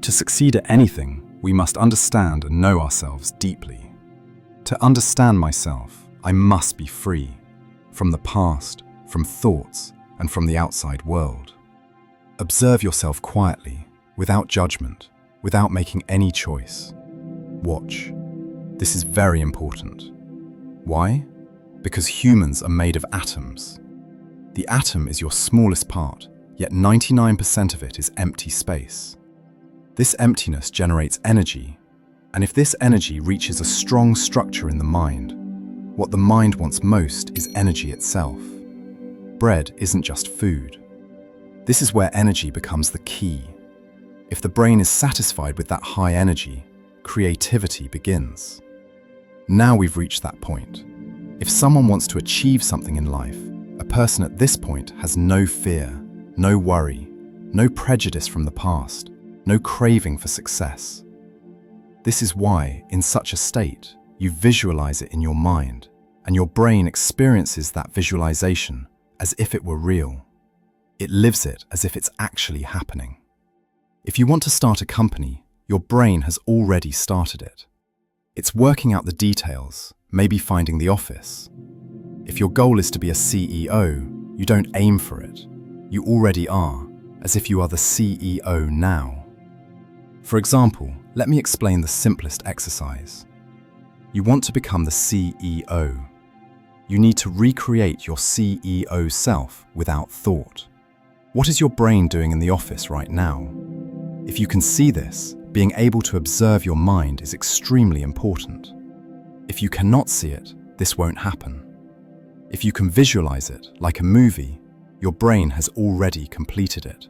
To succeed at anything, we must understand and know ourselves deeply. To understand myself, I must be free from the past, from thoughts, and from the outside world. Observe yourself quietly, without judgment, without making any choice. Watch. This is very important. Why? Because humans are made of atoms. The atom is your smallest part, yet 99% of it is empty space. This emptiness generates energy, and if this energy reaches a strong structure in the mind, what the mind wants most is energy itself. Bread isn't just food. This is where energy becomes the key. If the brain is satisfied with that high energy, creativity begins. Now we've reached that point. If someone wants to achieve something in life, a person at this point has no fear, no worry, no prejudice from the past, no craving for success. This is why, in such a state, you visualize it in your mind, and your brain experiences that visualization as if it were real. It lives it as if it's actually happening. If you want to start a company, your brain has already started it. It's working out the details, maybe finding the office. If your goal is to be a CEO, you don't aim for it. You already are, as if you are the CEO now. For example, let me explain the simplest exercise. You want to become the CEO. You need to recreate your CEO self without thought. What is your brain doing in the office right now? If you can see this, being able to observe your mind is extremely important. If you cannot see it, this won't happen. If you can visualize it, like a movie, your brain has already completed it.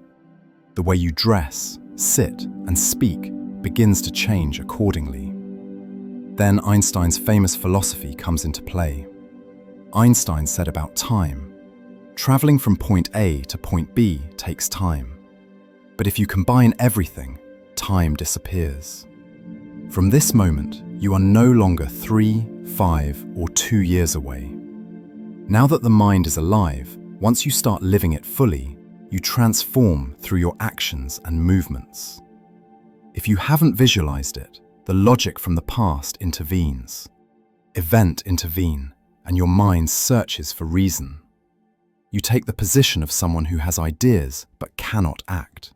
The way you dress, sit, and speak begins to change accordingly. Then Einstein's famous philosophy comes into play. Einstein said about time, traveling from point A to point B takes time. But if you combine everything, time disappears. From this moment, you are no longer 3, 5, or 2 years away. Now that the mind is alive, once you start living it fully, you transform through your actions and movements. If you haven't visualized it, the logic from the past intervenes. Event intervene, and your mind searches for reason. You take the position of someone who has ideas but cannot act.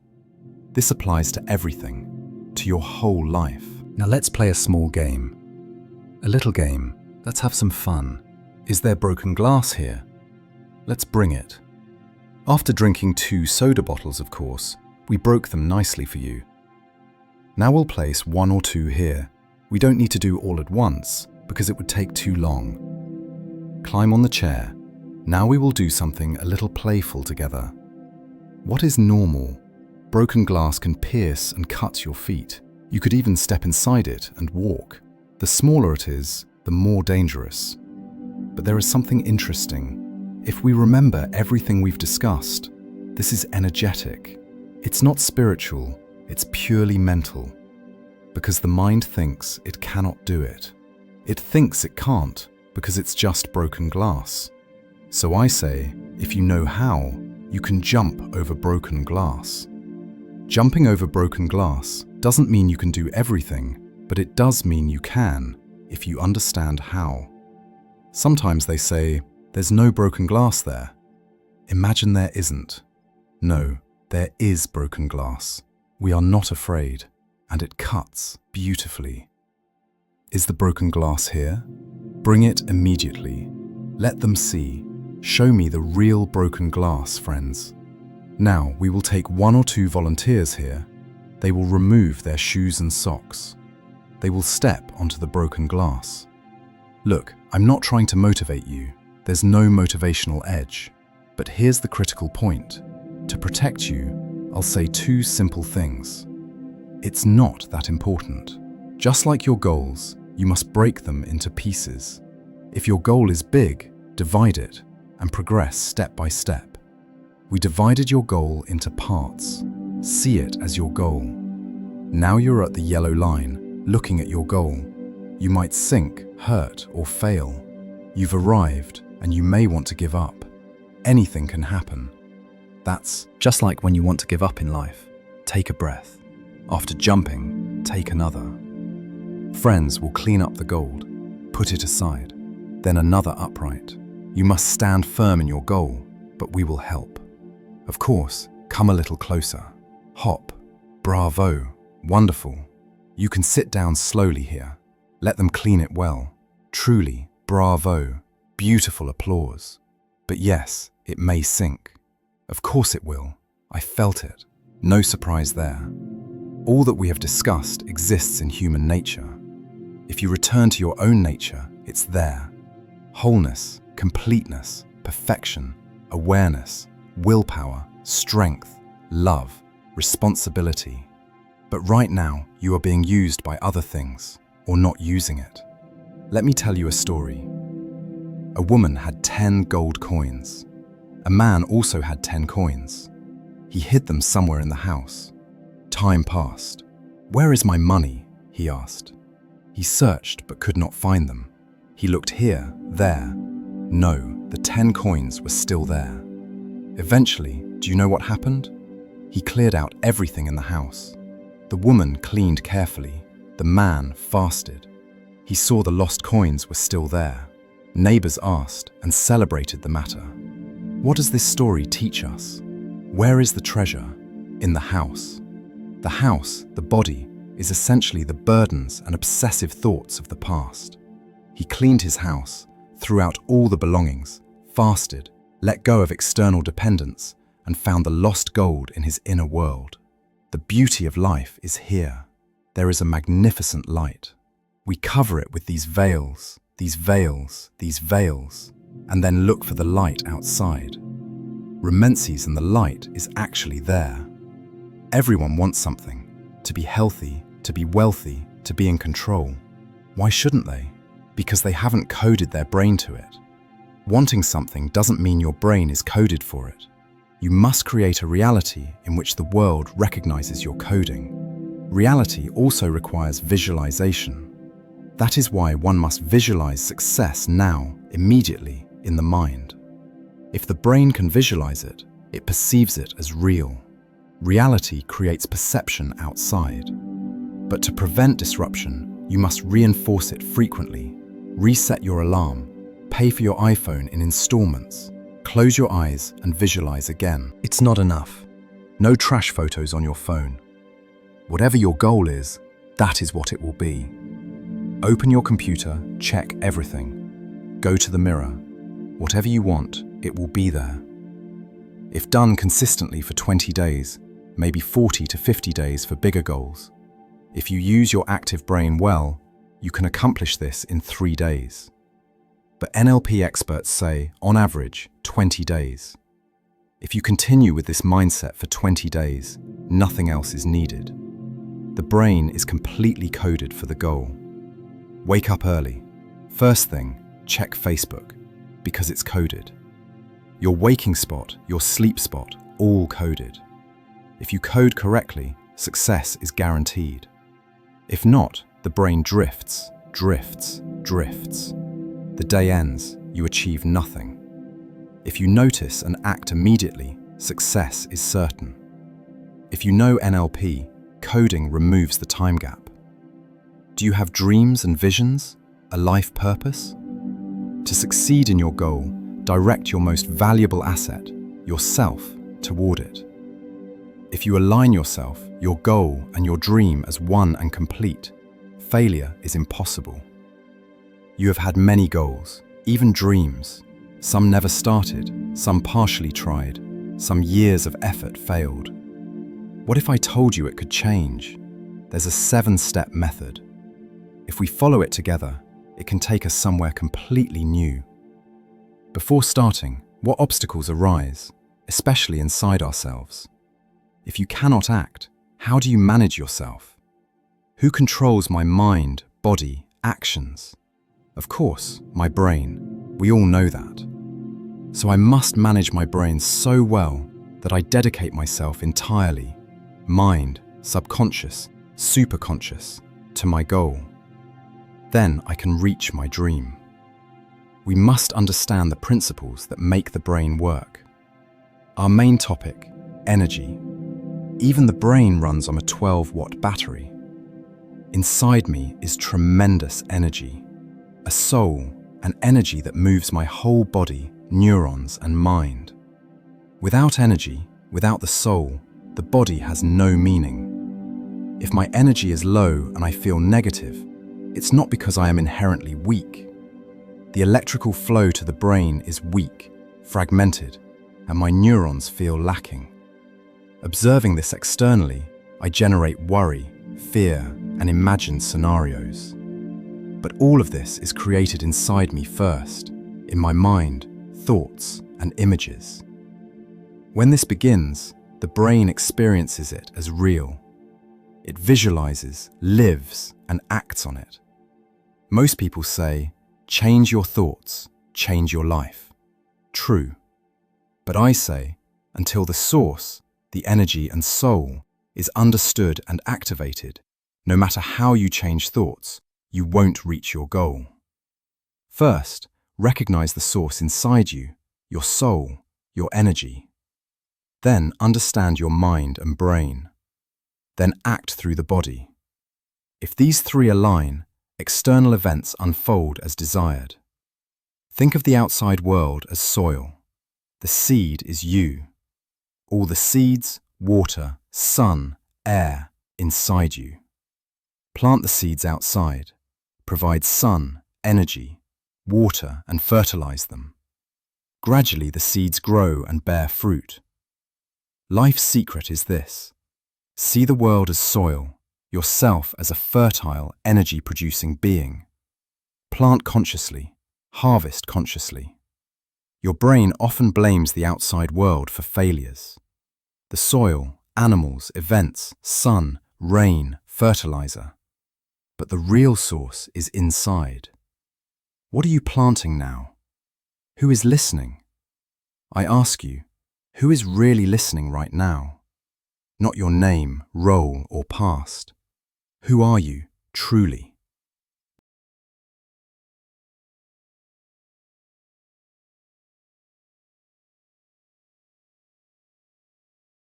This applies to everything, to your whole life. Now let's play a small game. A little game. Let's have some fun. Is there broken glass here? Let's bring it. After drinking 2 soda bottles, of course, we broke them nicely for you. Now we'll place 1 or 2 here. We don't need to do all at once because it would take too long. Climb on the chair. Now we will do something a little playful together. What is normal? Broken glass can pierce and cut your feet. You could even step inside it and walk. The smaller it is, the more dangerous. But there is something interesting. If we remember everything we've discussed, this is energetic. It's not spiritual, it's purely mental. Because the mind thinks it cannot do it. It thinks it can't because it's just broken glass. So I say, if you know how, you can jump over broken glass. Jumping over broken glass doesn't mean you can do everything, but it does mean you can, if you understand how. Sometimes they say, there's no broken glass there. Imagine there isn't. No, there is broken glass. We are not afraid, and it cuts beautifully. Is the broken glass here? Bring it immediately. Let them see. Show me the real broken glass, friends. Now we will take 1 or 2 volunteers here. They will remove their shoes and socks. They will step onto the broken glass. Look, I'm not trying to motivate you. There's no motivational edge. But here's the critical point. To protect you, I'll say 2 simple things. It's not that important. Just like your goals, you must break them into pieces. If your goal is big, divide it and progress step by step. We divided your goal into parts. See it as your goal. Now you're at the yellow line, looking at your goal. You might sink, hurt, or fail. You've arrived, and you may want to give up. Anything can happen. That's just like when you want to give up in life. Take a breath. After jumping, take another. Friends will clean up the gold, put it aside, then another upright. You must stand firm in your goal, but we will help. Of course, come a little closer. Hop. Bravo. Wonderful. You can sit down slowly here. Let them clean it well. Truly, bravo. Beautiful applause. But yes, it may sink. Of course it will. I felt it. No surprise there. All that we have discussed exists in human nature. If you return to your own nature, it's there. Wholeness, completeness, perfection, awareness, willpower, strength, love, responsibility. But right now, you are being used by other things, or not using it. Let me tell you a story. A woman had 10 gold coins. A man also had 10 coins. He hid them somewhere in the house. Time passed. "Where is my money?" he asked. He searched but could not find them. He looked here, there. No, the 10 coins were still there. Eventually, do you know what happened? He cleared out everything in the house. The woman cleaned carefully. The man fasted. He saw the lost coins were still there. Neighbors asked and celebrated the matter. What does this story teach us? Where is the treasure? In the house. The house, the body, is essentially the burdens and obsessive thoughts of the past. He cleaned his house, threw out all the belongings, fasted, let go of external dependence, and found the lost gold in his inner world. The beauty of life is here. There is a magnificent light. We cover it with these veils, these veils, these veils, and then look for the light outside. Remences and the light is actually there. Everyone wants something, to be healthy, to be wealthy, to be in control. Why shouldn't they? Because they haven't coded their brain to it. Wanting something doesn't mean your brain is coded for it. You must create a reality in which the world recognizes your coding. Reality also requires visualization. That is why one must visualize success now, immediately, in the mind. If the brain can visualize it, it perceives it as real. Reality creates perception outside. But to prevent disruption, you must reinforce it frequently. Reset your alarm. Pay for your iPhone in installments. Close your eyes and visualize again. It's not enough. No trash photos on your phone. Whatever your goal is, that is what it will be. Open your computer, check everything. Go to the mirror. Whatever you want, it will be there. If done consistently for 20 days, maybe 40 to 50 days for bigger goals. If you use your active brain well, you can accomplish this in 3 days. But NLP experts say, on average, 20 days. If you continue with this mindset for 20 days, nothing else is needed. The brain is completely coded for the goal. Wake up early. First thing, check Facebook, because it's coded. Your waking spot, your sleep spot, all coded. If you code correctly, success is guaranteed. If not, the brain drifts, drifts, drifts. The day ends, you achieve nothing. If you notice and act immediately, success is certain. If you know NLP, coding removes the time gap. Do you have dreams and visions, a life purpose? To succeed in your goal, direct your most valuable asset, yourself, toward it. If you align yourself, your goal, and your dream as one and complete, failure is impossible. You have had many goals, even dreams. Some never started, some partially tried, some years of effort failed. What if I told you it could change? There's a 7-step method. If we follow it together, it can take us somewhere completely new. Before starting, what obstacles arise, especially inside ourselves? If you cannot act, how do you manage yourself? Who controls my mind, body, actions? Of course, my brain. We all know that. So I must manage my brain so well that I dedicate myself entirely, mind, subconscious, superconscious, to my goal. Then I can reach my dream. We must understand the principles that make the brain work. Our main topic, energy. Even the brain runs on a 12-watt battery. Inside me is tremendous energy, a soul, an energy that moves my whole body, neurons and mind. Without energy, without the soul, the body has no meaning. If my energy is low and I feel negative, it's not because I am inherently weak. The electrical flow to the brain is weak, fragmented, and my neurons feel lacking. Observing this externally, I generate worry, fear, and imagined scenarios. But all of this is created inside me first, in my mind, thoughts, and images. When this begins, the brain experiences it as real. It visualizes, lives, and acts on it. Most people say, change your thoughts, change your life. True. But I say, until the source, the energy and soul, is understood and activated, no matter how you change thoughts, you won't reach your goal. First, recognize the source inside you, your soul, your energy. Then understand your mind and brain. Then act through the body. If these three align, external events unfold as desired. Think of the outside world as soil. The seed is you. All the seeds, water, sun, air inside you. Plant the seeds outside. Provide sun, energy, water, and fertilize them. Gradually the seeds grow and bear fruit. Life's secret is this. See the world as soil, yourself as a fertile, energy-producing being. Plant consciously, harvest consciously. Your brain often blames the outside world for failures. The soil, animals, events, sun, rain, fertilizer. But the real source is inside. What are you planting now? Who is listening? I ask you, who is really listening right now? Not your name, role, or past. Who are you, truly?